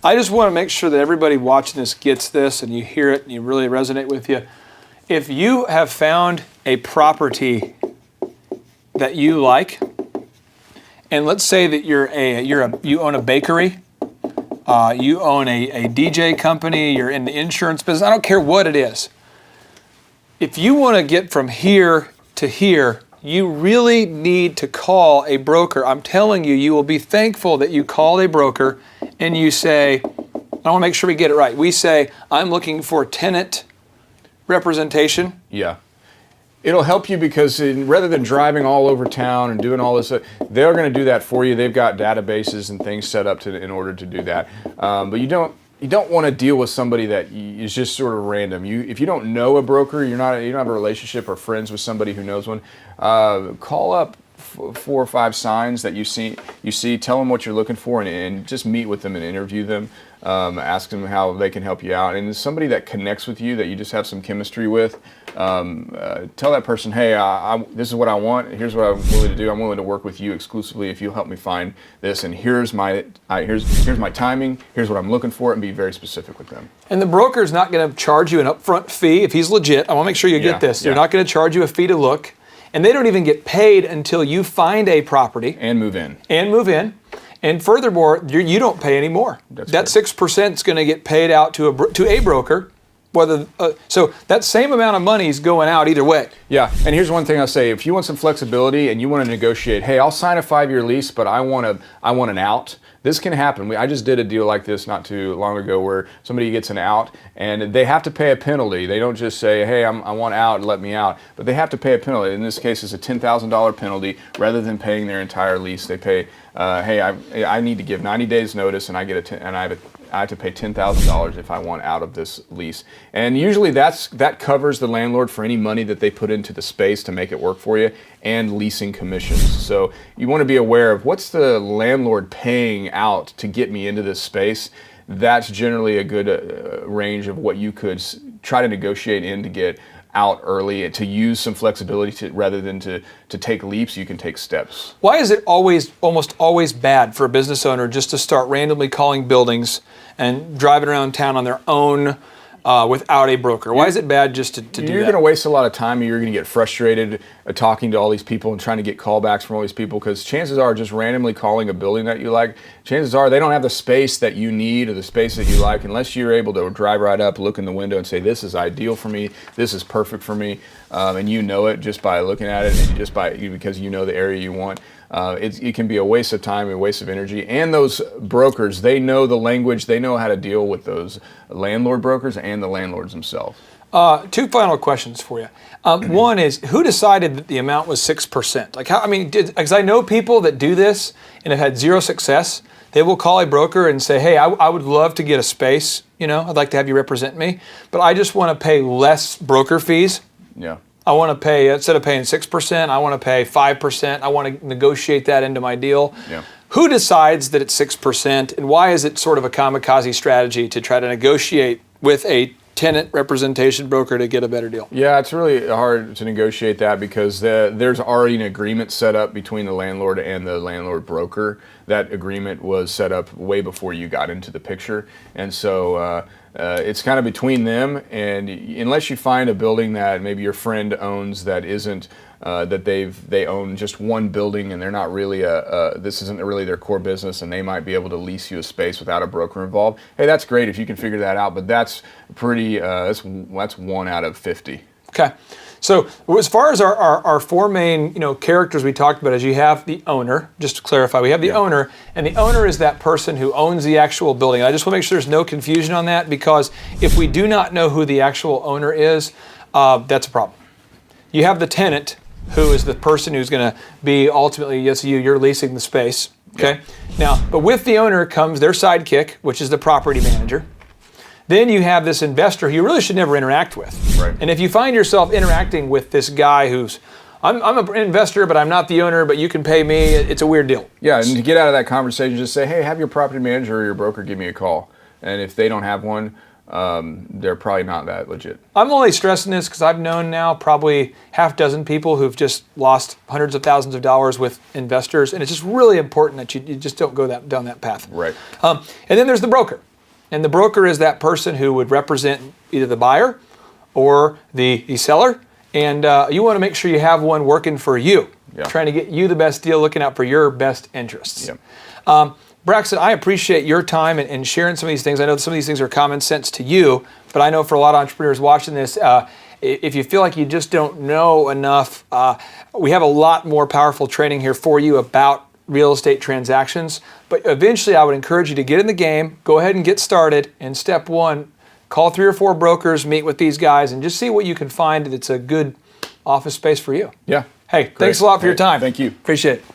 I just want to make sure that everybody watching this gets this and you hear it and you really resonate with you. If you have found a property that you like, and let's say that you own a bakery, you own a DJ company, you're in the insurance business, I don't care what it is. If you want to get from here to here, you really need to call a broker. I'm telling you, you will be thankful that you called a broker and you say, I want to make sure we get it right. We say, I'm looking for tenant representation. Yeah. It'll help you because rather than driving all over town and doing all this, they're going to do that for you. They've got databases and things set up in order to do that. But you don't want to deal with somebody that is just sort of random. If you don't know a broker, you don't have a relationship or friends with somebody who knows one, call up 4 or 5 signs that you see, tell them what you're looking for, and just meet with them and interview them. Ask them how they can help you out. And somebody that connects with you, that you just have some chemistry with, tell that person, hey, this is what I want. Here's what I'm willing to do. I'm willing to work with you exclusively if you'll help me find this. And here's my timing. Here's what I'm looking for, and be very specific with them. And the broker's not going to charge you an upfront fee if he's legit. I want to make sure you get this. They're not going to charge you a fee to look. And they don't even get paid until you find a property. And move in. And furthermore, you don't pay any more. That 6% is going to get paid out to a broker. So that same amount of money is going out either way. Yeah, and here's one thing I'll say: if you want some flexibility and you want to negotiate, hey, I'll sign a 5-year lease, but I want an out. This can happen. I just did a deal like this not too long ago where somebody gets an out and they have to pay a penalty. They don't just say, hey, I want out and let me out, but they have to pay a penalty. In this case, it's a $10,000 penalty. Rather than paying their entire lease, they pay, hey, I need to give 90 days notice, and I have to pay $10,000 if I want out of this lease. And usually that covers the landlord for any money that they put into the space to make it work for you, and leasing commissions. So you want to be aware of what's the landlord paying out to get me into this space. That's generally a good range of what you could try to negotiate in to get out early, to use some flexibility rather than to take leaps. You can take steps. Why is it almost always bad for a business owner just to start randomly calling buildings and driving around town on their own without a broker? Why is it bad just to do that? You're going to waste a lot of time, and you're going to get frustrated talking to all these people and trying to get callbacks from all these people, because chances are just randomly calling a building that you like, chances are they don't have the space that you need or the space that you like unless you're able to drive right up, look in the window and say, this is ideal for me, this is perfect for me, and you know it just by looking at it and just because you know the area you want. It can be a waste of time, a waste of energy. And those brokers, they know the language, they know how to deal with those landlord brokers and the landlords themselves. 2 final questions for you. One is, who decided that the amount was 6%? Because I know people that do this and have had zero success. They will call a broker and say, hey, I would love to get a space. I'd like to have you represent me, but I just want to pay less broker fees. Yeah. I want to pay, instead of paying 6%, I want to pay 5%. I want to negotiate that into my deal. Yeah. Who decides that it's 6%, and why is it sort of a kamikaze strategy to try to negotiate with a tenant representation broker to get a better deal? Yeah, it's really hard to negotiate that because there's already an agreement set up between the landlord and the landlord broker. That agreement was set up way before you got into the picture, and so it's kind of between them. And unless you find a building that maybe your friend owns that isn't that they own just one building and they're not really this isn't really their core business, and they might be able to lease you a space without a broker involved. Hey, that's great if you can figure that out, but that's pretty that's 1 out of 50. Okay. So as far as our 4 main characters we talked about, is you have the owner. Just to clarify, we have the owner, and the owner is that person who owns the actual building. I just want to make sure there's no confusion on that, because if we do not know who the actual owner is, that's a problem. You have the tenant, who is the person who's going to be ultimately, yes, you're leasing the space. Okay. Yeah. Now, but with the owner comes their sidekick, which is the property manager. Then you have this investor who you really should never interact with. Right. And if you find yourself interacting with this guy who's, I'm an investor, but I'm not the owner, but you can pay me, it's a weird deal. Yeah, and to get out of that conversation, just say, hey, have your property manager or your broker give me a call. And if they don't have one, they're probably not that legit. I'm only stressing this because I've known now probably half dozen people who've just lost hundreds of thousands of dollars with investors, and it's just really important that you just don't go down that path. Right. And then there's the broker. And the broker is that person who would represent either the buyer or the seller. And you want to make sure you have one working for you, trying to get you the best deal, looking out for your best interests. Braxton, I appreciate your time and sharing some of these things. I know some of these things are common sense to you, but I know for a lot of entrepreneurs watching this, if you feel like you just don't know enough, we have a lot more powerful training here for you about real estate transactions. But eventually I would encourage you to get in the game, go ahead and get started. And step one, call 3 or 4 brokers, meet with these guys, and just see what you can find that's a good office space for you. Yeah. Hey, thanks a lot for your time. Thank you. Appreciate it.